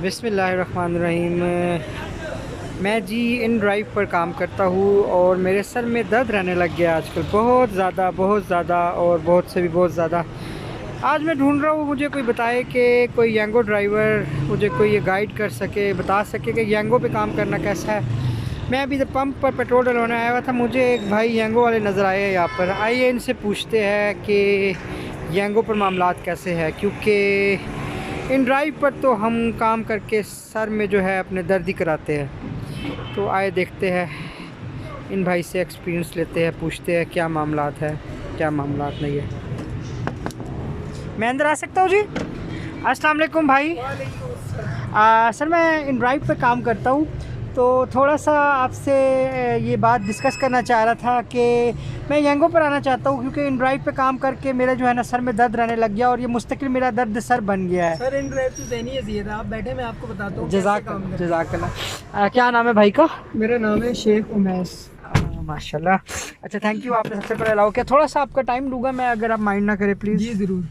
बिस्मिल्लाहिर्रहमानिर्रहीम। मैं जी in drive पर काम करता हूँ और मेरे सर में दर्द रहने लग गया आजकल, बहुत ज़्यादा और बहुत से भी बहुत ज़्यादा। आज मैं ढूंढ रहा हूँ, मुझे कोई बताए कि कोई यांगो ड्राइवर मुझे कोई ये गाइड कर सके, बता सके कि यांगो पे काम करना कैसा है। मैं अभी जब पंप पर पेट्रोल डलवाने आया हुआ था, मुझे एक भाई यांगो वाले नज़र आए हैं यहाँ पर। आइए इनसे पूछते हैं कि यांगो पर मामलात कैसे हैं, क्योंकि इन ड्राइव पर तो हम काम करके सर में जो है अपने दर्द ही कराते हैं। तो आए देखते हैं, इन भाई से एक्सपीरियंस लेते हैं, पूछते हैं क्या मामलात है क्या मामलात नहीं है। मैं अंदर आ सकता हूँ जी? अस्सलाम वालेकुम भाई। सर मैं इन ड्राइव पे काम करता हूँ, तो थोड़ा सा आपसे ये बात डिस्कस करना चाह रहा था कि मैं यांगो पर आना चाहता हूँ, क्योंकि इन ड्राइव पे काम करके मेरा जो है ना सर में दर्द रहने लग गया और ये मुस्तकिल मेरा दर्द सर बन गया है। सर इन ड्राइव तो देनी है था, आप बैठे, मैं आपको बताता हूँ जज़ाकल्लाह। क्या नाम है भाई का? मेरा नाम है शेख उमैस। माशाल्लाह। अच्छा, थैंक यू, आपने सबसे पहले अलाउ किया। थोड़ा सा आपका टाइम लूँगा मैं, अगर आप माइंड ना करें प्लीज़। जी ज़रूर।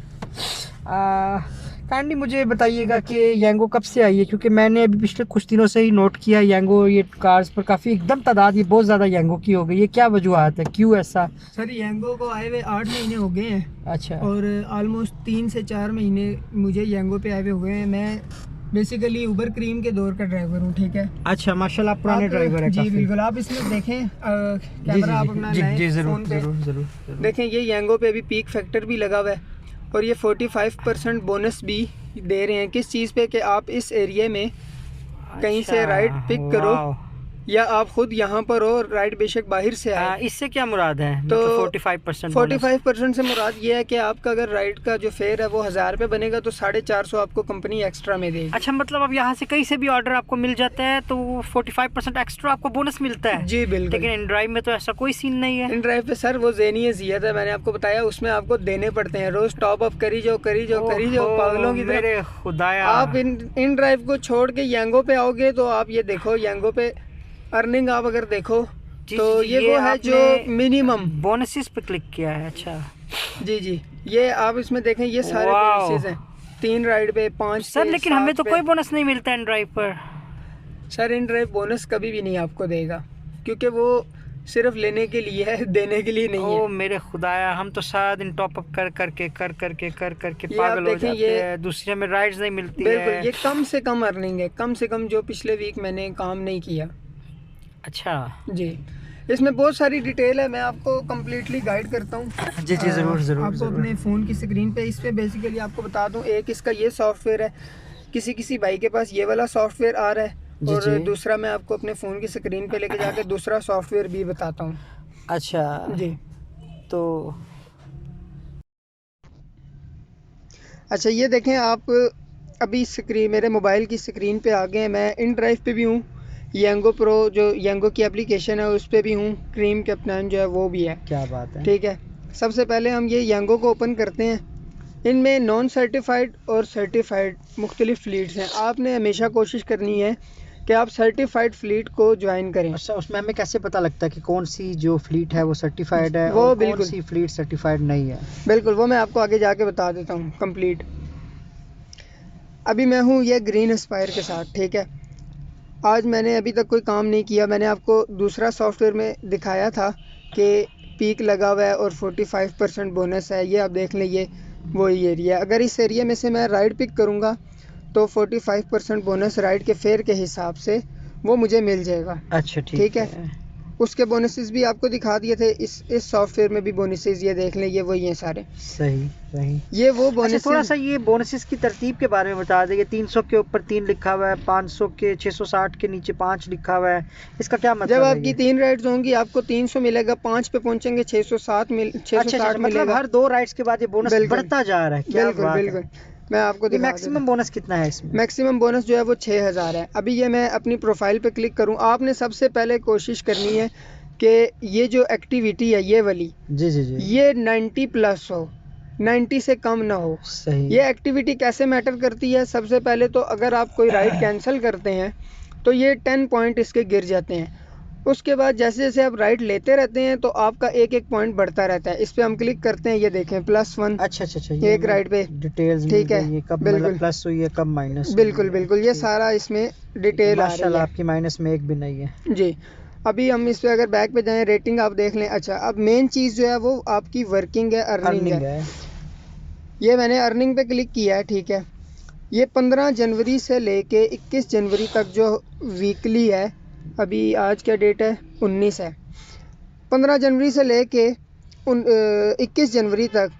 काइंडली मुझे बताइएगा कि यांगो कब से आई है, क्योंकि मैंने अभी पिछले कुछ दिनों से ही नोट किया यांगो ये कार्स पर काफ़ी एकदम तादाद ये बहुत ज़्यादा यांगो की हो गई है। क्या वजूहत है, क्यों ऐसा? सर यांगो को आए हुए 8 महीने हो गए हैं। अच्छा। और ऑलमोस्ट 3 से 4 महीने मुझे यांगो पे आए हुए हुए हैं। मैं बेसिकली उबर क्रीम के दौर का ड्राइवर हूँ, ठीक है। अच्छा, माशाल्लाह, आप पुराने ड्राइवर हैं। जी बिल्कुल, आप इसमें देखें, कैमरा आप अपना लाएं फोन पे। जरूर। देखें, ये यांगो पे अभी पीक फैक्टर भी लगा हुआ है और ये 45% बोनस भी दे रहे हैं। किस चीज़ पे कि आप इस एरिया में कहीं से राइड पिक करो या आप खुद यहाँ पर हो, राइड बेशक बाहर से आए। इससे क्या मुराद है? तो मतलब 45% से मुराद ये है कि आपका अगर राइड का जो फेयर है वो 1000 रुपये बनेगा तो 450 आपको कंपनी एक्स्ट्रा में देगी। अच्छा, मतलब अब यहाँ से कहीं से भी ऑर्डर आपको मिल जाता है तो 45% एक्स्ट्रा आपको बोनस मिलता है? जी बिल्कुल। लेकिन इन ड्राइव में तो ऐसा कोई सीन नहीं है। इन ड्राइव पे सर वो ज़ेनी ज़ियत है, मैंने आपको बताया, उसमें आपको देने पड़ते हैं। रोज टॉप अप करी जाओ पागलों की मेरे खुदाया। आप इन ड्राइव को छोड़ के यांगो पे आओगे तो आप ये देखो, यांगो पे अर्निंग आप अगर देखो तो ये वो है जो मिनिमम बोनसेस पे क्लिक किया है। अच्छा जी, ये आप इसमें देखें, ये सारे बोनसेस हैं। 3 राइड पे 5 सर, लेकिन हमें तो कोई बोनस नहीं मिलता इन ड्राइव पर। सर इन ड्राइव बोनस कभी भी नहीं आपको देगा, क्योंकि वो सिर्फ लेने के लिए है, देने के लिए नहीं है। ओ मेरे खुदाया, हम तो सारा दिन टॉप अप कर करके पागल हो जाते हैं। दूसरे में राइड्स नहीं मिलती है। बिल्कुल, ये कम से कम अर्निंग है, कम से कम जो पिछले वीक मैंने काम नहीं किया। अच्छा जी, इसमें बहुत सारी डिटेल है, मैं आपको कम्प्लीटली गाइड करता हूँ। जी जरूर। आपको अपने फ़ोन की स्क्रीन पे इस पे बेसिकली आपको बता दूँ, एक इसका ये सॉफ्टवेयर है, किसी भाई के पास ये वाला सॉफ्टवेयर आ रहा है और दूसरा मैं आपको अपने फ़ोन की स्क्रीन पे लेके जाके दूसरा सॉफ्टवेयर भी बताता हूँ। अच्छा जी, तो अच्छा ये देखें आप, अभी मेरे मोबाइल की स्क्रीन पे आ गए हैं। मैं इन ड्राइव पे भी हूँ, यांगो प्रो जो यांगो की एप्लीकेशन है उस पर भी हूँ, क्रीम कैप्टन जो है वो भी है। क्या बात है, ठीक है। सबसे पहले हम ये यांगो को ओपन करते हैं। इनमें नॉन सर्टिफाइड और सर्टिफाइड मुख्तलिफ फ्लीट्स हैं। आपने हमेशा कोशिश करनी है कि आप सर्टिफाइड फ्लीट को ज्वाइन करें। अच्छा, उसमें हमें कैसे पता लगता है कि कौन सी जो फ्लीट है वो सर्टिफाइड है वो और बिल्कुल कौन सी फ्लीट सर्टिफाइड नहीं है? बिल्कुल, वो मैं आपको आगे जाके बता देता हूँ कंप्लीट। अभी मैं हूँ ये ग्रीन एस्पायर के साथ, ठीक है। आज मैंने अभी तक कोई काम नहीं किया। मैंने आपको दूसरा सॉफ्टवेयर में दिखाया था कि पीक लगा हुआ है और 45% बोनस है। ये आप देख लें, ये वही एरिया। अगर इस एरिया में से मैं राइड पिक करूँगा तो 45% बोनस राइड के फेयर के हिसाब से वो मुझे मिल जाएगा। अच्छा ठीक है। उसके बोनसेस भी आपको दिखा दिए थे, इस सॉफ्टवेयर में भी बोनसेस ये देख लें, ये वही हैं सारे। सही। ये वो बोनस। अच्छा, थोड़ा सा ये बोनसेस की तरतीब के बारे में बता दें। 300 के ऊपर 3 लिखा हुआ है, 500 के 660 के नीचे 5 लिखा हुआ है, इसका क्या मतलब जब है? आपकी 3 राइड्स होंगी आपको 300 मिलेगा, 5 पे पहुंचेंगे 660 मतलब मिलेगा। हर 2 राइड्स के बाद ये बोनस बढ़ता जा रहा है? क्या बिल्कुल। मैं आपको दिखा मैक्सिमम बोनस कितना है इसमें? मैक्सिमम बोनस जो है वो 6000 है। अभी ये मैं अपनी प्रोफाइल पे क्लिक करूँ, आपने सबसे पहले कोशिश करनी है कि ये जो एक्टिविटी है ये वाली, जी ये 90 प्लस हो, 90 से कम ना हो। सही। ये एक्टिविटी कैसे मैटर करती है? सबसे पहले तो अगर आप कोई राइड कैंसिल करते हैं तो ये 10 पॉइंट इसके गिर जाते हैं। उसके बाद जैसे जैसे आप राइड लेते रहते हैं तो आपका एक एक पॉइंट बढ़ता रहता है। इस पे हम क्लिक करते हैं, ये देखें +1 अच्छा एक राइड पे। डिटेल्स ठीक है, ये कब बिल्कुल मतलब प्लस हुई है, कब माइनस बिल्कुल बिल्कुल, ये सारा इसमें डिटेल आ रही माशाल्लाह है आपकी माइनस में एक भी नहीं है। जी। अभी हम इस पे अगर बैक पे जाएं, रेटिंग आप देख लें। अच्छा, अब मेन चीज़ जो है वो आपकी वर्किंग है, अर्निंग अर्निंग है। है। ये मैंने अर्निंग पे क्लिक किया है, ठीक है। ये 15 जनवरी से लेके 21 जनवरी तक जो वीकली है, अभी आज क्या डेट है, 19 है। 15 जनवरी से लेके 21 जनवरी तक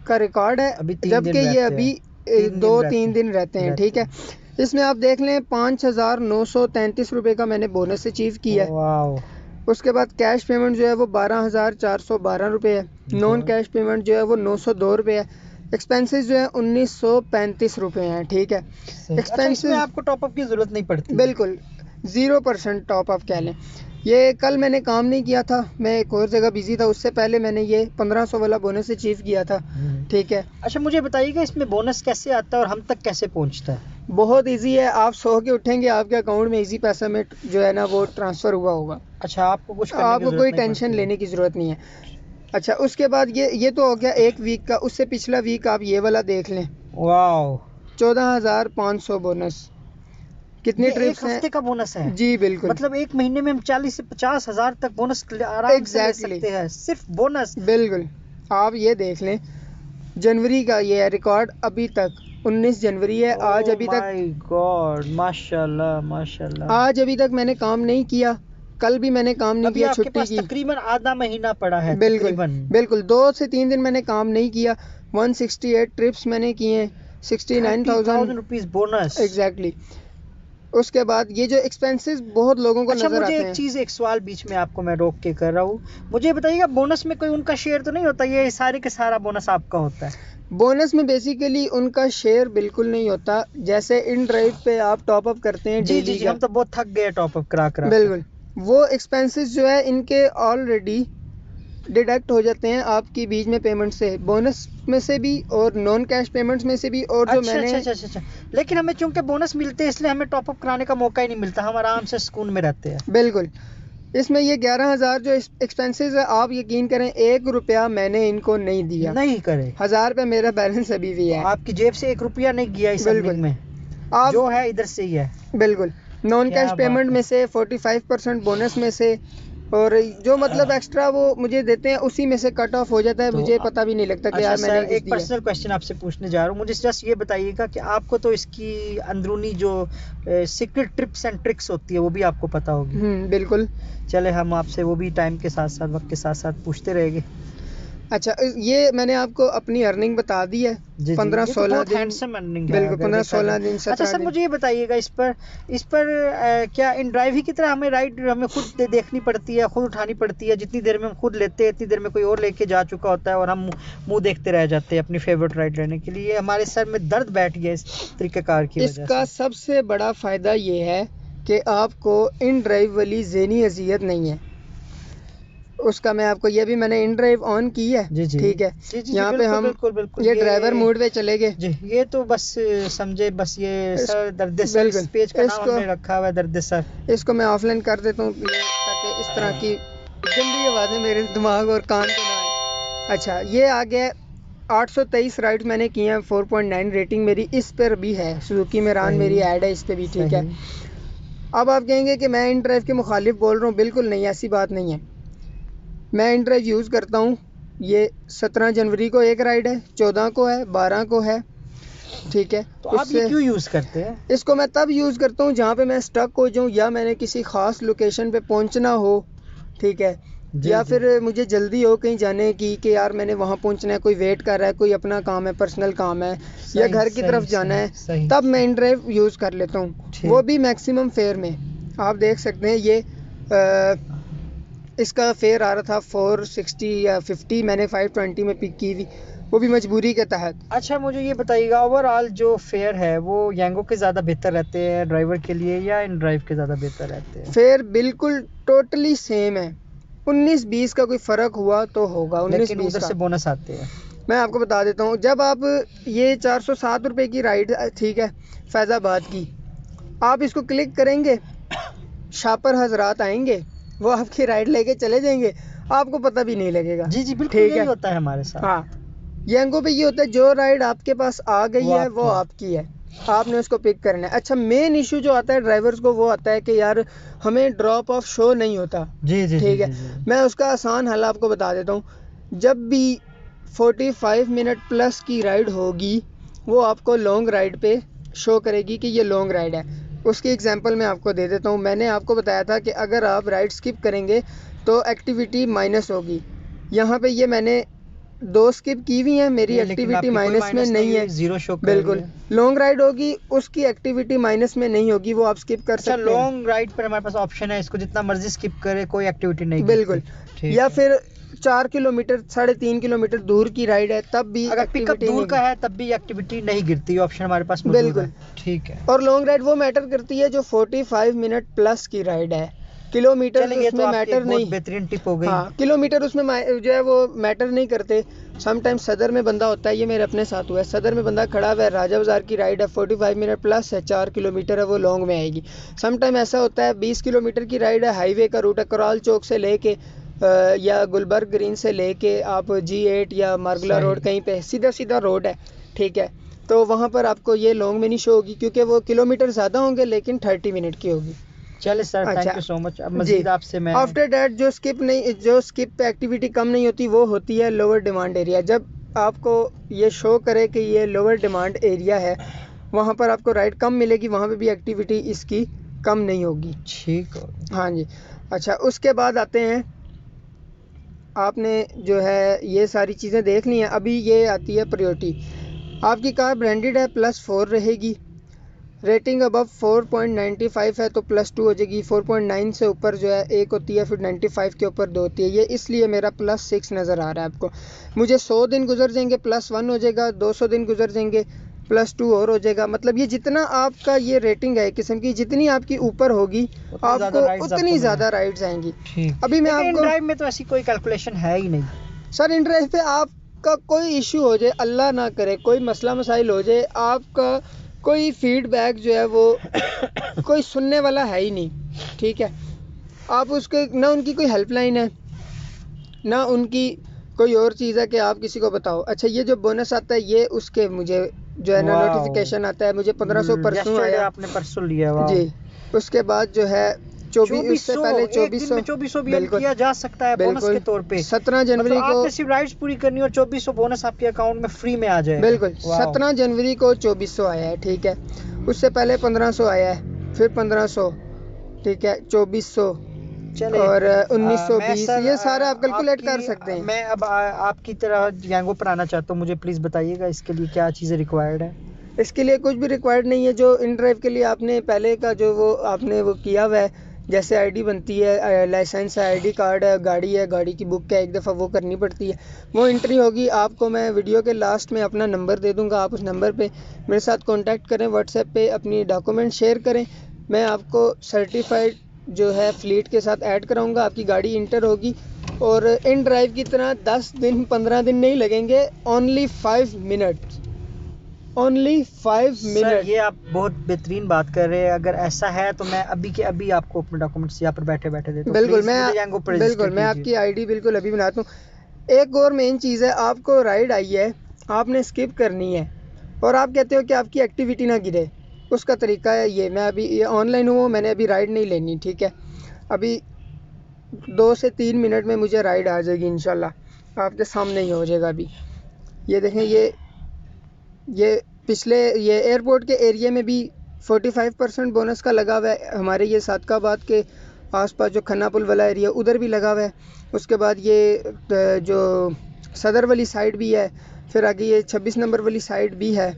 का रिकॉर्ड है, अभी 3 जबकि दिन ये रहते अभी हैं, 3 दिन 2-3 दिन रहते हैं, ठीक है। इसमें आप देख लें 5,933 रुपये का मैंने बोनस अचीव किया है। वाओ। उसके बाद कैश पेमेंट जो है वो 12,412 रुपये है। नॉन कैश पेमेंट जो है वो 902 रुपये है। एक्सपेंसेस जो है 1935 रुपये हैं, ठीक है। अच्छा, इसमें आपको टॉप अप की जरूरत नहीं पड़ती? बिल्कुल 0% टॉप अप कह लें। ये कल मैंने काम नहीं किया था, मैं एक और जगह बिजी था, उससे पहले मैंने ये 1500 वाला बोनस अचीव किया था, ठीक है। अच्छा, मुझे बताइएगा इसमें बोनस कैसे आता है और हम तक कैसे पहुंचता है? बहुत इजी है, आप सो के उठेंगे, आपके अकाउंट में इजी पैसा में जो है ना वो ट्रांसफ़र हुआ होगा। अच्छा, आपको कुछ करने की आपको जरूरत कोई नहीं टेंशन पड़ती है। लेने की ज़रूरत नहीं है। अच्छा, उसके बाद ये तो हो गया एक वीक का। उससे पिछला वीक आप ये वाला देख लें, वाओ, 14,500 बोनस। कितनी ये ट्रिप्स एक हैं? हफ्ते का बोनस है? जी बिल्कुल, मतलब एक महीने में हम 40 से 50 हजार तक बोनस आराम से ले एग्जैक्टली सकते हैं, सिर्फ बोनस। बिल्कुल। आप ये देख लें, जनवरी का ये है रिकॉर्ड अभी तक, 19 जनवरी है आज। अभी तक माय गॉड, माशाल्लाह माशाल्लाह। आज अभी तक मैंने काम नहीं किया, कल भी मैंने काम नहीं अभी किया, आपके छुट्टी पास की। तकरीबन आधा महीना पड़ा है, बिल्कुल तकरीबन। बिल्कुल, 2 से 3 दिन मैंने काम नहीं किया। 168 ट्रिप्स मैंने किए हैं, 69,000 ₹30,000 बोनस। एग्जैक्टली। उसके बाद ये जो एक्सपेंसेस बहुत लोगों को अच्छा, नजर मुझे आते एक हैं। चीज, एक सवाल बीच में आपको मैं रोक के कर रहा हूँ। मुझे बताइएगा, बोनस में कोई उनका शेयर तो नहीं होता? ये सारे के सारा बोनस आपका होता है? बोनस में बेसिकली उनका शेयर बिल्कुल नहीं होता। जैसे इन ड्राइव पे आप टॉप अप करते हैं जी जी डेली जी, का, हम तो बहुत थक गए टॉप अप करा करा के। बिल्कुल वो एक्सपेंसेस जो है इनके ऑलरेडी डिडक्ट हो जाते हैं आपकी बीच में पेमेंट से, बोनस में से भी और नॉन कैश पेमेंट्स में से भी। और जो अच्छा मैंने अच्छा अच्छा अच्छा, लेकिन हमें चूंकि बोनस मिलते हैं इसलिए हमें टॉप अप कराने का मौका ही नहीं मिलता, हम आराम से सुकून में रहते हैं। बिल्कुल, इसमें ये 11,000 जो एक्सपेंसेस है, आप यकीन करें 1 रुपया मैंने इनको नहीं दिया। नहीं करे? 1,000 रुपया मेरा बैलेंस अभी भी तो है। आपकी जेब से 1 रुपया नहीं गया इस बिल्कुल। अर्निंग में? आप जो है इधर से ही है। बिल्कुल नॉन क्या कैश बात पेमेंट है। में से 45% बोनस में से, और जो मतलब एक्स्ट्रा वो मुझे देते हैं उसी में से कट ऑफ हो जाता है। तो मुझे पता भी नहीं लगता कि अच्छा यार मैंने सर, किस एक दिया। पर्सनल क्वेश्चन आपसे पूछने जा रहा हूँ। मुझे जस्ट ये बताइएगा कि आपको तो इसकी अंदरूनी जो सीक्रेट टिप्स एंड ट्रिक्स होती है वो भी आपको पता होगी। बिल्कुल। चले, हम आपसे वो भी टाइम के साथ साथ, वक्त के साथ साथ पूछते रहेंगे। अच्छा, ये मैंने आपको अपनी अर्निंग बता दी है। जी जी, 15-16 ये तो बहुत दिन, हैंडसम अर्निंग है बिल्कुल अगर 15-16 देखा दिन जाए। अच्छा 17 सर, दिन। मुझे ये बताइएगा, इस पर क्या इन ड्राइव ही की तरह हमें राइड हमें खुद देखनी पड़ती है, खुद उठानी पड़ती है? जितनी देर में हम खुद लेते हैं इतनी देर में कोई और लेके जा चुका होता है और हम मुंह देखते रह जाते हैं अपनी फेवरेट राइड लेने के लिए। हमारे सर में दर्द बैठ गया इस तरीक़ेकार की वजह इसका से। सबसे बड़ा फ़ायदा ये है कि आपको इन ड्राइव वाली ज़हनी अजियत नहीं है। उसका मैं आपको, ये भी मैंने इन ड्राइव ऑन की है, जी जी ठीक है। जी जी, यहाँ पे बिल्कुल हम बिल्कुल बिल्कुल। ये ड्राइवर मोड पे चले गए जी, ये तो बस समझे, बस ये सर दर्द सर, इस बिल्कुल। पेज का नाम इसको हमने रखा हुआ है दर्द सर। इसको मैं ऑफलाइन कर देता हूँ ताकि इस तरह की गंदी आवाज़ें मेरे दिमाग और कान पे ना आए। अच्छा, ये आ गया 823 राइड्स मैंने किए हैं, 4.9 रेटिंग मेरी इस पर भी है। सुजुकी मेरान मेरी ऐड है इस पर भी, ठीक है। अब आप कहेंगे कि मैं इन ड्राइव के मुखालिफ बोल रहा हूँ, बिल्कुल नहीं, ऐसी बात नहीं है। मैं इन ड्राइव यूज़ करता हूँ। ये 17 जनवरी को एक राइड है, 14 को है, 12 को है, ठीक है। तो आप ये क्यों यूज़ करते हैं? इसको मैं तब यूज़ करता हूँ जहाँ पे मैं स्टक हो जाऊँ या मैंने किसी ख़ास लोकेशन पे पहुँचना हो, ठीक है। या फिर मुझे जल्दी हो कहीं जाने की कि यार मैंने वहाँ पहुँचना है, कोई वेट कर रहा है, कोई अपना काम है, पर्सनल काम है, या घर की तरफ जाना है, तब मैं इन ड्राइव यूज़ कर लेता हूँ, वो भी मैक्सिमम फेयर में। आप देख सकते हैं ये इसका फेयर आ रहा था 460 या 50, मैंने 520 में पिक की थी, वो भी मजबूरी के तहत। अच्छा, मुझे ये बताइएगा, ओवरऑल जो फेयर है वो यांगो के ज़्यादा बेहतर रहते हैं ड्राइवर के लिए या इन ड्राइव के ज़्यादा बेहतर रहते हैं? फेयर बिल्कुल टोटली सेम है, 19-20 का कोई फ़र्क हुआ तो होगा, 19-20 उधर का। से बोनस आते हैं। मैं आपको बता देता हूँ, जब आप ये 407 रुपये की राइड, ठीक है, फैज़ाबाद की, आप इसको क्लिक करेंगे, शापर हजरात आएंगे, वो आपकी राइड लेके चले जाएंगे, आपको पता भी नहीं लगेगा। जी जी बिल्कुल, ठीक यही है। होता है हमारे साथ। हाँ, यंगो पे ये होता है, जो राइड आपके पास आ गई वो है वो आपकी आपकी है, आपने उसको पिक करना है। अच्छा, मेन इशू जो आता है ड्राइवर्स को वो आता है कि यार हमें ड्रॉप ऑफ शो नहीं होता। जी जी जी ठीक जी है, जी। मैं उसका आसान हल आपको बता देता हूँ। जब भी 45 मिनट प्लस की राइड होगी, वो आपको लॉन्ग राइड पे शो करेगी कि ये लॉन्ग राइड है। उसकी एग्जांपल मैं आपको दे देता हूँ। मैंने आपको बताया था कि अगर आप राइड स्किप करेंगे तो एक्टिविटी माइनस होगी। यहाँ पे ये मैंने 2 स्किप की हुई हैं, मेरी ये लेकिन एक्टिविटी आपकी कोई माइनस में माइनस नहीं नहीं है। हुई, जीरो शो कर रही बिल्कुल, है। लॉन्ग राइड होगी उसकी एक्टिविटी माइनस में नहीं होगी, वो आप स्किप कर अच्छा, सकते हैं। लॉन्ग राइड पर हमारे पास ऑप्शन है, इसको जितना मर्जी स्किप करे, कोई एक्टिविटी नहीं बिल्कुल। गिरती। ठीक या है। फिर 4 किलोमीटर 3.5 किलोमीटर दूर की राइड है, तब भी अगर पिकअप एक्टिविटी दूर नहीं। का है तब भी एक्टिविटी नहीं गिरती, ऑप्शन हमारे पास मौजूद है। बिल्कुल। ठीक है। और लॉन्ग राइड वो मैटर करती है जो 45 मिनट प्लस की राइड है, किलोमीटर चलिए, ये तो उसमें आपकी मैटर एक बहुत नहीं। बेहतरीन टिप हो गई। हाँ, किलोमीटर उसमें जो है वो मैटर नहीं करते। समटाइम्स सदर में बंदा होता है, ये मेरे अपने साथ हुआ है, सदर में बंदा खड़ा हुआ है, राजा बाजार की राइड है, 45 मिनट प्लस है, 4 किलोमीटर है, वो लॉन्ग में आएगी। समटाइम ऐसा होता है 20 किलोमीटर की राइड है, हाईवे का रूट है, कराल चौक से लेके या गुलबर्ग ग्रीन से लेके आप G8 या मार्गला रोड, सही। कहीं पे सीधा सीधा रोड है। ठीक है, तो वहाँ पर आपको ये लॉन्ग में नहीं शो होगी, क्योंकि वो किलोमीटर ज़्यादा होंगे लेकिन 30 मिनट की होगी। चलिए सर, थैंक अच्छा यू सो मच। अब जी, मजीद आपसे मैं आफ्टर डैट जो स्किप पे एक्टिविटी कम नहीं होती वो होती है लोअर डिमांड एरिया। जब आपको ये शो करे कि ये लोअर डिमांड एरिया है, वहाँ पर आपको राइड कम मिलेगी, वहाँ पे भी एक्टिविटी इसकी कम नहीं होगी। ठीक हो। हाँ जी। अच्छा, उसके बाद आते हैं, आपने जो है ये सारी चीज़ें देख ली हैं, अभी ये आती है प्रायोरिटी। आपकी कार ब्रांडेड है, +4 रहेगी। रेटिंग अबव 4.95 है तो +2 हो जाएगी। 4.9 से ऊपर जो है 1 होती है, फिर 95 के ऊपर 2 होती है। ये इसलिए मेरा +6 नज़र आ रहा है आपको। मुझे 100 दिन गुजर जाएंगे +1 हो जाएगा, 200 दिन गुजर जाएंगे +2 और हो जाएगा। मतलब ये जितना आपका ये रेटिंग है एक किस्म की, जितनी आपकी ऊपर होगी उतनी ज़्यादा आपको राइड्स आपको उतनी मिलेंगी। ज़्यादा राइड्स आएंगी। ठीक। अभी मैं लेकिन इन आपको ड्राइव में तो ऐसी कोई कैलकुलेशन है ही नहीं। सर, इन ड्राइव पे आपका कोई इशू हो जाए, अल्लाह ना करे कोई मसला मसाइल हो जाए, आपका कोई फीडबैक जो है वो कोई सुनने वाला है ही नहीं। ठीक है, आप उसके ना उनकी कोई हेल्पलाइन है ना उनकी कोई और चीज़ है कि आप किसी को बताओ। अच्छा, ये जो बोनस आता है ये उसके मुझे जो है ना वाओ। नोटिफिकेशन आता है, मुझे 1500 परसों यस्टरडे आया। आपने परसों लिया, वाओ। जी, उसके बाद जो है 24, उससे 2400, पहले एक दिन में 2400। 2400 भी अर्न बिल्कुल किया जा सकता है बोनस के बिल्कुल। तौर पे। 17 मतलब जनवरी को, आपने सिर्फ राइड्स पूरी करनी और 2400 बोनस आपके अकाउंट में फ्री में आ जाएगा। बिल्कुल वाओ। 17 जनवरी को 2400 आया है। ठीक है, उससे पहले 1500 आया है, फिर 1500, ठीक है, 2400 चले। और मैं 1920, सर ये सारे आप कैलकुलेट कर सकते आपकी हैं। मैं अब आपकी तरह यांगो पर आना चाहता हूँ, मुझे प्लीज़ बताइएगा इसके लिए क्या चीज़ें रिक्वायर्ड है। इसके लिए कुछ भी रिक्वायर्ड नहीं है। जो इन ड्राइव के लिए आपने पहले का जो वो आपने वो किया हुआ है, जैसे आईडी बनती है, लाइसेंस है, आईडी कार्ड है, गाड़ी की बुक है, एक दफ़ा वो करनी पड़ती है, वो एंट्री होगी। आपको मैं वीडियो के लास्ट में अपना नंबर दे दूंगा, आप उस नंबर पे मेरे साथ कांटेक्ट करें, व्हाट्सएप पे अपनी डॉक्यूमेंट शेयर करें, मैं आपको सर्टिफाइड जो है फ्लीट के साथ ऐड कराऊंगा, आपकी गाड़ी इंटर होगी। और इन ड्राइव की तरह 10 दिन 15 दिन नहीं लगेंगे, only 5 minute, only 5 sir, minute. ये आप बहुत बेहतरीन बात कर रहे हैं। अगर ऐसा है तो मैं अभी के अभी आपको अपने डॉक्यूमेंट्स यहाँ पर बैठे बैठे देता हूँ। बिल्कुल प्लीज़ मुझे यांगो पर रजिस्टर बिल्कुल मैं कीजिए। आपकी आईडी बिल्कुल अभी बनाता हूँ। एक और मेन चीज़ है, आपको राइड आई है, आपने स्किप करनी है और आप कहते हो कि आपकी एक्टिविटी ना गिरे, उसका तरीका है ये। मैं अभी ये ऑनलाइन हूँ, मैंने अभी राइड नहीं लेनी। ठीक है, अभी 2 से 3 मिनट में मुझे राइड आ जाएगी इंशाल्लाह, आपके सामने ही हो जाएगा। अभी ये देखें, ये पिछले ये एयरपोर्ट के एरिया में भी 45% बोनस का लगा हुआ है। हमारे ये सादकाबाद के आसपास जो खन्ना पुल वाला एरिया उधर भी लगा हुआ है। उसके बाद ये जो सदर वाली साइड भी है, फिर आगे ये 26 नंबर वाली साइड भी है,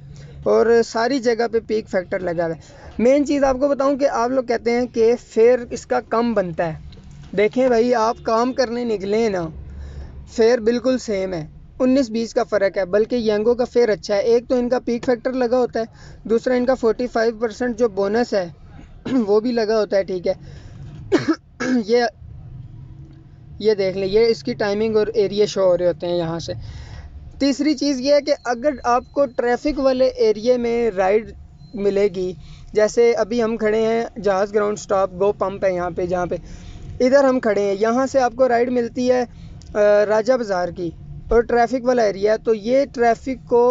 और सारी जगह पे पीक फैक्टर लगा हुआ है। मेन चीज़ आपको बताऊं कि आप लोग कहते हैं कि फेयर इसका कम बनता है। देखें भाई, आप काम करने निकले हैं ना, फेयर बिल्कुल सेम है, 19-20 का फ़र्क है। बल्कि यांगो का फेयर अच्छा है। एक तो इनका पीक फैक्टर लगा होता है, दूसरा इनका 45% जो बोनस है वो भी लगा होता है। ठीक है ये देख लें, ये इसकी टाइमिंग और एरिया शो हो रहे होते हैं यहाँ से। तीसरी चीज़ ये है कि अगर आपको ट्रैफिक वाले एरिया में राइड मिलेगी, जैसे अभी हम खड़े हैं जहाज़ ग्राउंड स्टॉप, गो पंप है यहाँ पे, जहाँ पे इधर हम खड़े हैं, यहाँ से आपको राइड मिलती है राजा बाज़ार की, और ट्रैफिक वाला एरिया है, तो ये ट्रैफिक को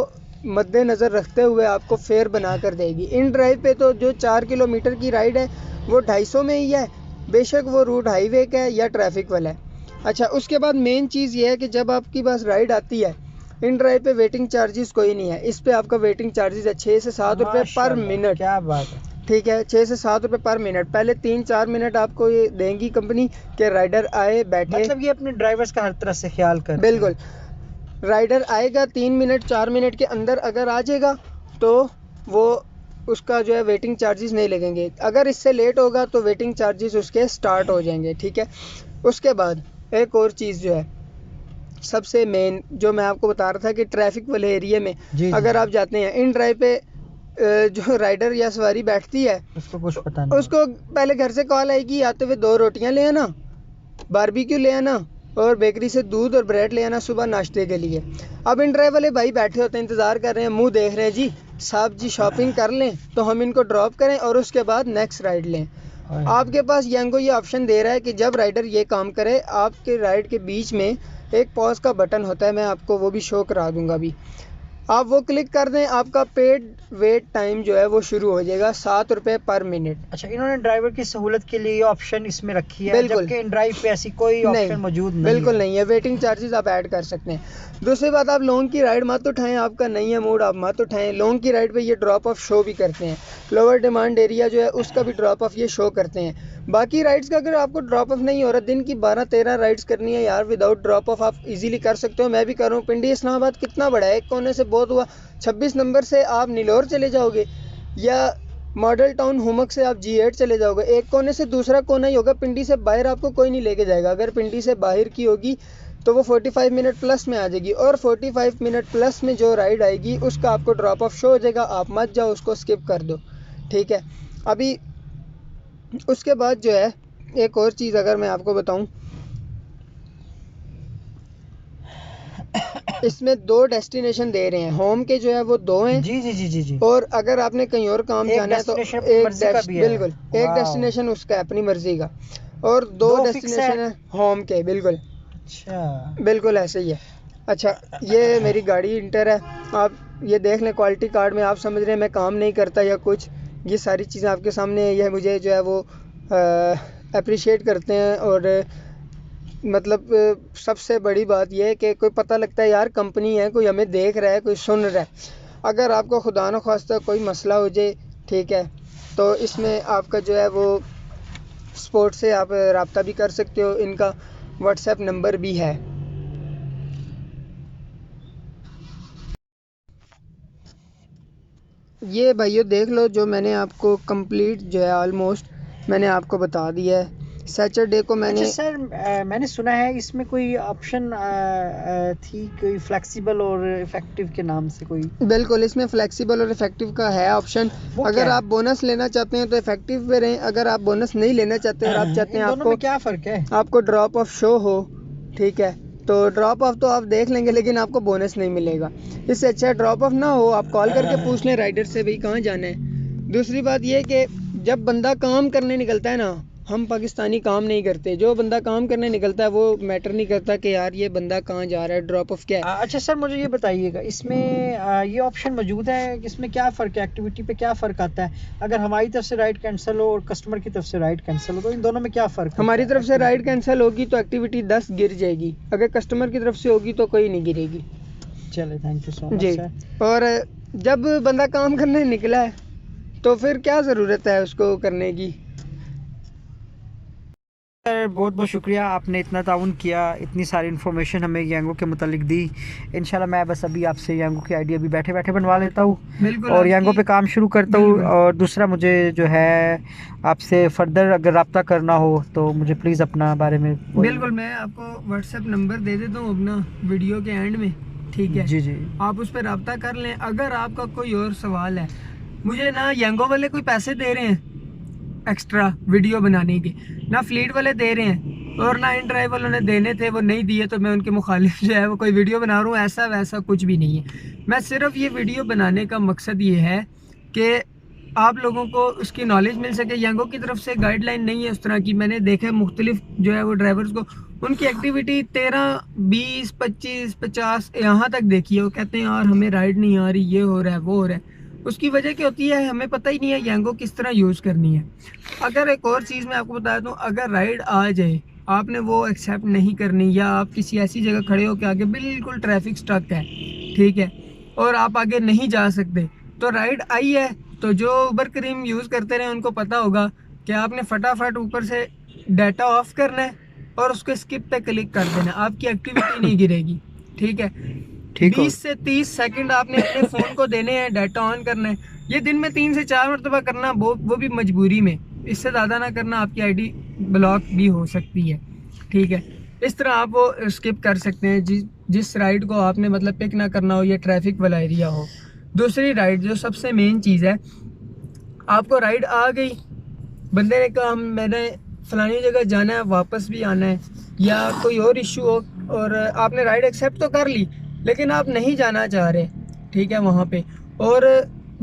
मद्देनज़र रखते हुए आपको फेयर बना कर देगी। इन ड्राइव पे तो जो 4 किलोमीटर की राइड है वो 250 में ही है, बेशक वो रूट हाईवे का है या ट्रैफिक वाला है। अच्छा, उसके बाद मेन चीज़ ये है कि जब आपकी पास राइड आती है, इन ड्राइव पे वेटिंग चार्जेस कोई नहीं है, इस पे आपका वेटिंग चार्जेस है 6 से 7 रुपये पर मिनट। क्या बात है। ठीक है, 6 से 7 रुपये पर मिनट। पहले 3-4 मिनट आपको ये देंगी कंपनी के राइडर आए बैठे, मतलब ये अपने ड्राइवर्स का हर तरह से ख्याल कर। बिल्कुल, राइडर आएगा 3 मिनट 4 मिनट के अंदर अगर आ जाएगा तो वो उसका जो है वेटिंग चार्जेस नहीं लगेंगे, अगर इससे लेट होगा तो वेटिंग चार्जेस उसके स्टार्ट हो जाएंगे। ठीक है, उसके बाद एक और चीज़ जो है सबसे मेन, जो मैं आपको बता रहा था कि ट्रैफिक वाले एरिया में अगर आप जाते हैं, इन ड्राइव पे जो राइडर या सवारी बैठती है उसको कुछ पता नहीं, उसको पहले घर से कॉल आएगी, आते हुए 2 रोटियां ले आना, बारबेक्यू ले आना और बेकरी से दूध और ब्रेड ले आना सुबह नाश्ते के लिए। अब इन ड्राइव वाले भाई बैठे होते हैं, इंतज़ार कर रहे हैं, मुंह देख रहे हैं जी साहब जी शॉपिंग कर लें तो हम इनको ड्रॉप करें और उसके बाद नेक्स्ट राइड लें। आपके पास यांगो ये ऑप्शन दे रहा है कि जब राइडर ये काम करे, आपके राइड के बीच में एक पॉज का बटन होता है, मैं आपको वो भी शो करा दूंगा अभी, आप वो क्लिक कर दें, आपका पेड वेट टाइम जो है वो शुरू हो जाएगा 7 रुपये पर मिनट। अच्छा, इन्होंने ड्राइवर की सहूलत के लिए ये ऑप्शन इसमें रखी है, बिल्कुल। जबकि इन ड्राइव पे ऐसी कोई ऑप्शन मौजूद नहीं बिल्कुल है। नहीं है, वेटिंग चार्जेस आप ऐड कर सकते हैं। दूसरी बात, आप लॉन्ग की राइड मत उठाएं, आपका नहीं है मूड आप मत उठाएं। लॉन्ग की राइड पे ये ड्रॉप ऑफ शो भी करते हैं, लोअर डिमांड एरिया जो है उसका भी ड्रॉप ऑफ ये शो करते हैं। बाकी राइड्स का अगर आपको ड्रॉप ऑफ नहीं हो रहा, दिन की 12-13 राइड्स करनी है यार विदाउट ड्रॉप ऑफ, आप इजीली कर सकते हो, मैं भी कर रहा हूँ। पिंडी इस्लामाबाद कितना बड़ा है, एक कोने से बहुत हुआ, 26 नंबर से आप नीलोर चले जाओगे या मॉडल टाउन हुमक से आप G8 चले जाओगे, एक कोने से दूसरा कोना ही होगा, पिंडी से बाहर आपको कोई नहीं लेके जाएगा। अगर पिंडी से बाहर की होगी तो वो 45 मिनट प्लस में आ जाएगी, और 45 मिनट प्लस में जो राइड आएगी उसका आपको ड्रॉप ऑफ शो हो जाएगा, आप मत जाओ, उसको स्किप कर दो। ठीक है, अभी उसके बाद जो है एक और चीज़ अगर मैं आपको बताऊं, इसमें 2 डेस्टिनेशन दे रहे हैं, होम के जो है वो 2 हैं। जी जी जी जी जी। और अगर आपने कहीं और काम जाना है तो बिल्कुल एक वाह। डेस्टिनेशन उसका अपनी मर्जी का, और 2 दो fix डेस्टिनेशन है होम के। बिल्कुल अच्छा, बिल्कुल ऐसे ही है। अच्छा, ये मेरी गाड़ी इंटर है, आप ये देख लें, क्वालिटी कार्ड में आप समझ रहे हैं मैं काम नहीं करता या कुछ, ये सारी चीज़ें आपके सामने है। यह मुझे जो है वो अप्रिशिएट करते हैं, और मतलब सबसे बड़ी बात यह है कि कोई पता लगता है यार कंपनी है, कोई हमें देख रहा है, कोई सुन रहा है। अगर आपको खुदा न ख्वास्ता कोई मसला हो जाए, ठीक है, तो इसमें आपका जो है वो स्पोर्ट से आप रब्ता भी कर सकते हो, इनका व्हाट्सएप नंबर भी है। ये भाइयों देख लो, जो मैंने आपको कंप्लीट जो है ऑलमोस्ट मैंने आपको बता दिया है। सैटरडे को मैंने अच्छा सर, मैंने सुना है इसमें कोई ऑप्शन थी कोई फ्लेक्सिबल और इफेक्टिव के नाम से कोई। बिल्कुल, इसमें फ्लेक्सिबल और इफेक्टिव का है ऑप्शन। वो अगर क्या है? आप बोनस लेना चाहते हैं तो इफेक्टिव पे रहें, अगर आप बोनस नहीं लेना चाहते और आप चाहते हैं इन दोनों में आपको क्या फ़र्क है? आपको ड्रॉप ऑफ शो हो, ठीक है, तो ड्रॉप ऑफ तो आप देख लेंगे लेकिन आपको बोनस नहीं मिलेगा। इससे अच्छा ड्रॉप ऑफ ना हो, आप कॉल करके पूछ लें राइडर से भाई कहाँ जाना है। दूसरी बात ये कि जब बंदा काम करने निकलता है ना, हम पाकिस्तानी काम नहीं करते, जो बंदा काम करने निकलता है वो मैटर नहीं करता कि यार ये बंदा कहाँ जा रहा है, ड्रॉप ऑफ क्या है। अच्छा सर, मुझे ये बताइएगा, इसमें ये ऑप्शन मौजूद है, इसमें क्या फ़र्क है, एक्टिविटी पे क्या फ़र्क आता है? अगर हमारी तरफ से राइड कैंसिल हो और कस्टमर की तरफ से राइड कैंसिल हो, तो इन दोनों में क्या फ़र्क? हमारी तरफ से राइड कैंसिल होगी तो एक्टिविटी 10 गिर जाएगी, अगर कस्टमर की तरफ से होगी तो कोई नहीं गिरेगी। चले, thank you so much ji, sir. और जब बंदा काम करने निकला है तो फिर क्या ज़रूरत है उसको करने की। सर बहुत बहुत शुक्रिया, आपने इतना ताउन किया, इतनी सारी इन्फॉर्मेशन हमें यांगो के मुतालिक दी। इंशाल्लाह मैं बस अभी आपसे यांगो की आइडिया भी बैठे बैठे बनवा लेता हूँ बिल्कुल, और यांगो पे काम शुरू करता हूँ। और दूसरा मुझे जो है आपसे फर्दर अगर रब्ता करना हो तो मुझे प्लीज़ अपना बारे में बिल्कुल, मैं आपको व्हाट्सएप नंबर दे देता हूँ अपना वीडियो के एंड में, ठीक है, जी जी आप उस पर रब्ता कर लें। अगर आपका कोई और सवाल है, मुझे ना यांगो वाले कोई पैसे दे रहे हैं एक्स्ट्रा वीडियो बनाने के, ना फ्लीट वाले दे रहे हैं, और ना इन ड्राइव वालों ने देने थे वो नहीं दिए तो मैं उनके मुखालिफ जो है वो कोई वीडियो बना रहा हूँ, ऐसा वैसा कुछ भी नहीं है। मैं सिर्फ ये वीडियो बनाने का मकसद ये है कि आप लोगों को उसकी नॉलेज मिल सके। यांगो की तरफ से गाइडलाइन नहीं है उस तरह की। मैंने देखा है मुख्तलिफ जो है वो ड्राइवर्स को, उनकी एक्टिविटी 13, 20, 25, 50 यहाँ तक देखी है। वो कहते हैं यार हमें राइड नहीं आ रही, ये हो रहा है वो हो रहा है। उसकी वजह क्या होती है, हमें पता ही नहीं है यांगो किस तरह यूज़ करनी है। अगर एक और चीज़ मैं आपको बता दूँ, अगर राइड आ जाए आपने वो एक्सेप्ट नहीं करनी, या आप किसी ऐसी जगह खड़े हो के आगे बिल्कुल ट्रैफिक स्टक है, ठीक है, और आप आगे नहीं जा सकते, तो राइड आई है तो जो उबर करीम यूज़ करते रहे उनको पता होगा कि आपने फटाफट ऊपर से डाटा ऑफ करना है और उसको स्किप पे क्लिक कर देना, आपकी एक्टिविटी नहीं गिरेगी, ठीक है। 20 से 30 सेकंड आपने अपने फ़ोन को देने हैं, डाटा ऑन करना है। ये दिन में 3 से 4 मरतबा करना, वो भी मजबूरी में, इससे ज़्यादा ना करना, आपकी आईडी ब्लॉक भी हो सकती है, ठीक है। इस तरह आप वो स्किप कर सकते हैं जिस राइड को आपने मतलब पिक ना करना हो या ट्रैफिक वाला एरिया हो। दूसरी राइड जो सबसे मेन चीज़ है, आपको राइड आ गई, बंदे ने कहा मैंने फलानी जगह जाना है, वापस भी आना है, या कोई और इशू हो, और आपने राइड एक्सेप्ट तो कर ली लेकिन आप नहीं जाना चाह रहे, ठीक है, वहाँ पे, और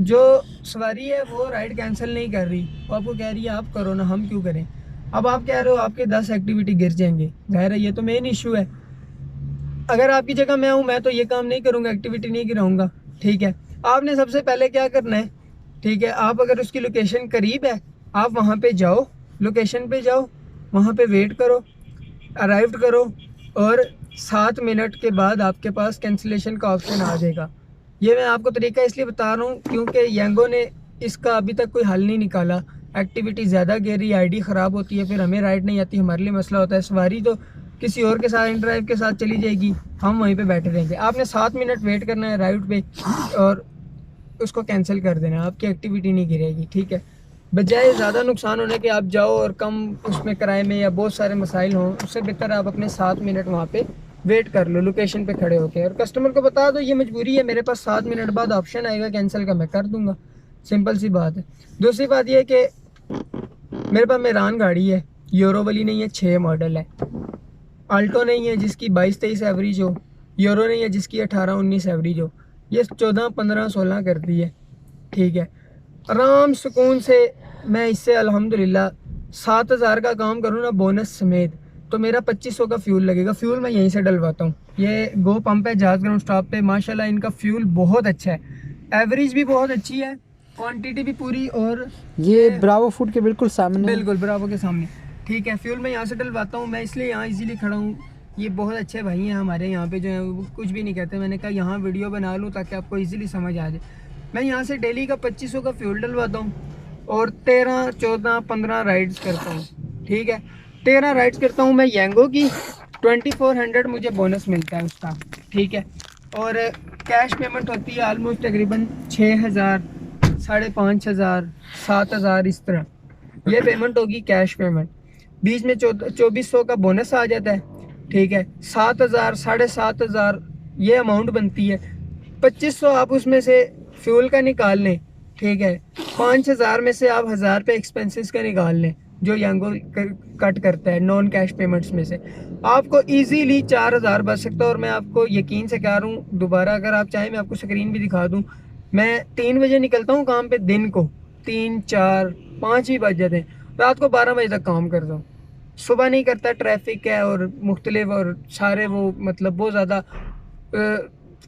जो सवारी है वो राइड कैंसिल नहीं कर रही, वो आपको कह रही है आप करो ना, हम क्यों करें। अब आप कह रहे हो आपके 10 एक्टिविटी गिर जाएंगे, ज़ाहिर है ये तो मेन इशू है। अगर आपकी जगह मैं हूँ, मैं तो ये काम नहीं करूँगा, एक्टिविटी नहीं गिराऊंगा, ठीक है। आपने सबसे पहले क्या करना है, ठीक है, आप अगर उसकी लोकेशन करीब है आप वहाँ पे जाओ, लोकेशन पे जाओ, वहाँ पे वेट करो, अराइव करो, और 7 मिनट के बाद आपके पास कैंसिलेशन का ऑप्शन आ जाएगा। ये मैं आपको तरीका इसलिए बता रहा हूँ क्योंकि यांगो ने इसका अभी तक कोई हल नहीं निकाला। एक्टिविटी ज़्यादा गिरी, आईडी ख़राब होती है, फिर हमें राइड नहीं आती, हमारे लिए मसला होता है। सवारी तो किसी और के साथ, इन ड्राइव के साथ चली जाएगी, हम वहीं पे बैठे रहेंगे। आपने 7 मिनट वेट करना है राइड पे और उसको कैंसिल कर देना है, आपकी एक्टिविटी नहीं गिरेगी, ठीक है। बजाय ज़्यादा नुकसान होने के आप जाओ और कम उसमें किराए में या बहुत सारे मसाइल हों, उससे बेहतर आप अपने 7 मिनट वहाँ पे वेट कर लो लोकेशन पे खड़े होके, और कस्टमर को बता दो ये मजबूरी है, मेरे पास 7 मिनट बाद ऑप्शन आएगा कैंसिल का, मैं कर दूंगा, सिंपल सी बात है। दूसरी बात यह है कि मेरे पास मेरान गाड़ी है, यूरो वाली नहीं है, 6 मॉडल है, आल्टो नहीं है जिसकी 22-23 एवरेज हो, यूरो नहीं है जिसकी 18-19 एवरेज हो, ये 14-15-16 करती है, ठीक है। आराम सुकून से मैं इससे अल्हम्दुलिल्लाह 7,000 का काम करूँ ना बोनस समेत, तो मेरा 2500 का फ्यूल लगेगा। फ्यूल मैं यहीं से डलवाता हूँ, ये गो पंप है जहाज ग्राउंड स्टॉप पे, माशाल्लाह इनका फ्यूल बहुत अच्छा है, एवरेज भी बहुत अच्छी है, क्वांटिटी भी पूरी, और ये ब्रावो फूड के बिल्कुल सामने, बिल्कुल ब्रावो के सामने, ठीक है। फ्यूल मैं यहाँ से डलवाता हूँ, मैं इसलिए यहाँ इजीली खड़ा हूँ। ये बहुत अच्छे भाई हैं हमारे यहाँ पे जो है वो कुछ भी नहीं कहते। मैंने कहा यहाँ वीडियो बना लूँ ताकि आपको इजीली समझ आ जाए। मैं यहाँ से डेली का 2500 का फ्यूल डलवाता हूँ और 13, 14, 15 राइड्स करता हूँ, ठीक है। 13 राइड्स करता हूँ मैं यांगो की, 2400 मुझे बोनस मिलता है उसका, ठीक है। और कैश पेमेंट होती है आलमोस्ट तकरीबन 6000, 5500, 7000, इस तरह ये पेमेंट होगी कैश पेमेंट। बीच में 2400 का बोनस आ जाता है, ठीक है। 7000, 7500 ये अमाउंट बनती है। 2500 आप उसमें से फ्यूल का निकाल लें, ठीक है। 5000 में से आप 1000 रुपये एक्सपेंसेस का निकाल लें जो यांगो कट करता है नॉन कैश पेमेंट्स में से, आपको इजीली 4000 बच सकता है। और मैं आपको यकीन से कह रहा हूँ, दोबारा अगर आप चाहें मैं आपको स्क्रीन भी दिखा दूँ। मैं 3 बजे निकलता हूँ काम पे, दिन को 3, 4, 5 ही बज जाते हैं, रात को 12 बजे तक काम करता हूँ। सुबह नहीं करता, ट्रैफिक है और मुख्तलिफ और सारे वो मतलब बहुत ज़्यादा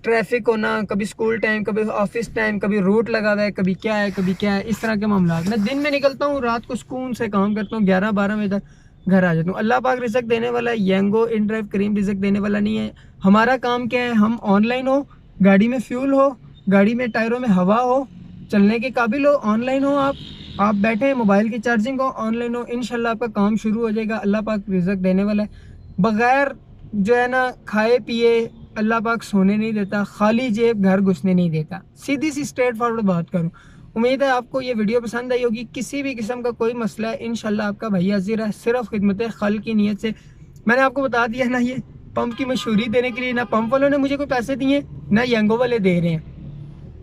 ट्रैफिक होना, कभी स्कूल टाइम, कभी ऑफिस टाइम, कभी रूट लगा हुआ है, कभी क्या है, कभी क्या है, इस तरह के मामला। मैं दिन में निकलता हूँ, रात को सुकून से काम करता हूँ, 11-12 बजे तक घर आ जाता हूँ। अल्लाह पाक रिज़्क देने वाला है, यांगो इन ड्राइव करीम रिज़्क देने वाला नहीं है। हमारा काम क्या है, हम ऑनलाइन हो, गाड़ी में फ्यूल हो, गाड़ी में टायरों में हवा हो, चलने के काबिल हो, ऑनलाइन हो, आप बैठे हैं, मोबाइल की चार्जिंग हो, ऑनलाइन हो, इंशाल्लाह आपका काम शुरू हो जाएगा। अल्लाह पाक रिज़्क देने वाला है। बगैर जो है ना खाए पिए अल्लाह पाक सोने नहीं देता, खाली जेब घर घुसने नहीं देता। सीधी सी स्ट्रेट फॉरवर्ड बात करूँ। उम्मीद है आपको ये वीडियो पसंद आई होगी। किसी भी किस्म का कोई मसला है इंशाल्लाह आपका भाई हाजिर है, सिर्फ खिदमत खल की नीयत से। मैंने आपको बता दिया ना, ये पंप की मशहूरी देने के लिए ना पंप वालों ने मुझे कोई पैसे दिए, ना यांगो वाले दे रहे हैं,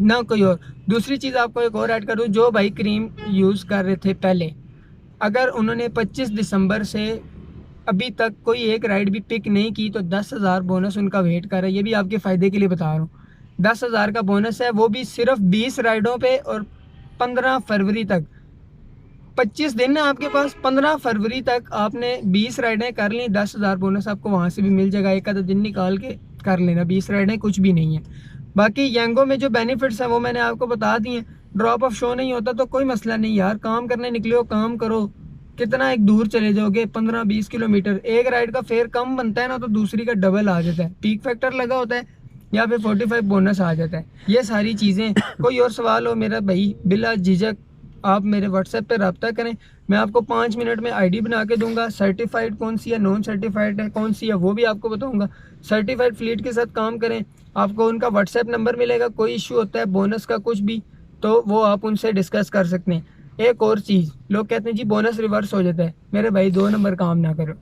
ना कोई और। दूसरी चीज़ आपको एक और ऐड कर दूँ, जो भाई क्रीम यूज़ कर रहे थे पहले, अगर उन्होंने 25 दिसंबर से अभी तक कोई एक राइड भी पिक नहीं की तो 10,000 बोनस उनका वेट कर रहा है। ये भी आपके फ़ायदे के लिए बता रहा हूँ, 10,000 का बोनस है, वो भी सिर्फ 20 राइडों पे और 15 फरवरी तक। 25 दिन है आपके पास, 15 फरवरी तक आपने 20 राइडें कर ली, 10,000 बोनस आपको वहाँ से भी मिल जाएगा। एक आधा दिन निकाल के कर लेना, 20 राइडें कुछ भी नहीं है। बाकी यंगो में जो बेनिफिट्स हैं वो मैंने आपको बता दिए। ड्रॉप ऑफ शो नहीं होता तो कोई मसला नहीं यार, काम करने निकले हो काम करो, कितना एक दूर चले जाओगे 15-20 किलोमीटर, एक राइड का फेयर कम बनता है ना तो दूसरी का डबल आ जाता है, पीक फैक्टर लगा होता है या फिर 45 बोनस आ जाता है। ये सारी चीज़ें, कोई और सवाल हो मेरा भाई बिला झिझक आप मेरे व्हाट्सएप पे रब्ता करें, मैं आपको 5 मिनट में आईडी बना के दूंगा। सर्टिफाइड कौन सी है, नॉन सर्टिफाइड है कौन सी है वो भी आपको बताऊंगा। सर्टिफाइड फ्लीट के साथ काम करें, आपको उनका व्हाट्सएप नंबर मिलेगा, कोई इशू होता है बोनस का कुछ भी तो वो आप उनसे डिस्कस कर सकते हैं। एक और चीज़, लोग कहते हैं जी बोनस रिवर्स हो जाता है, मेरे भाई 2 नंबर काम ना करो।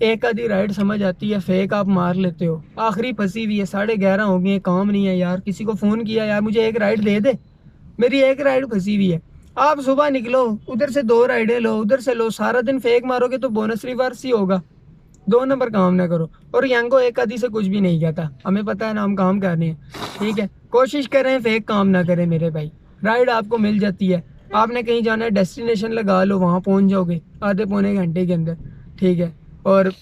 एक आधी राइड समझ आती है, फेक आप मार लेते हो, आखिरी फंसी हुई है, 11:30 हो गए, काम नहीं है यार, किसी को फ़ोन किया यार मुझे एक राइड दे दे, मेरी एक राइड फंसी हुई है। आप सुबह निकलो, उधर से 2 राइडें लो, उधर से लो, सारा दिन फेक मारोगे तो बोनस रिवर्स ही होगा। 2 नंबर काम ना करो। और यंगो एक आधी से कुछ भी नहीं कहता, हमें पता है ना हम काम कर रहे हैं, ठीक है। कोशिश करें फेक काम ना करें मेरे भाई, राइड आपको मिल जाती है। आपने कहीं जाना है डेस्टिनेशन लगा लो, वहाँ पहुँच जाओगे आधे पौने घंटे के अंदर, ठीक है। और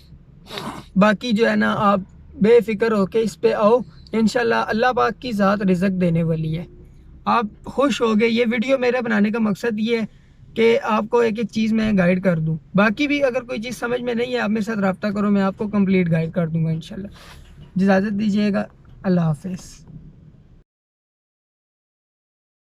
बाकी जो है ना आप बेफिक्र होके इस पे आओ, इंशाल्लाह अल्लाह पाक की ज़ात रिज़्क देने वाली है, आप खुश हो गए। ये वीडियो मेरे बनाने का मकसद ये है कि आपको एक एक चीज़ मैं गाइड कर दूं। बाकी भी अगर कोई चीज़ समझ में नहीं है आप मेरे साथ रब्ता करो, मैं आपको कंप्लीट गाइड कर दूंगा इंशाल्लाह। इजाज़त दीजिएगा, अल्लाह हाफिज़।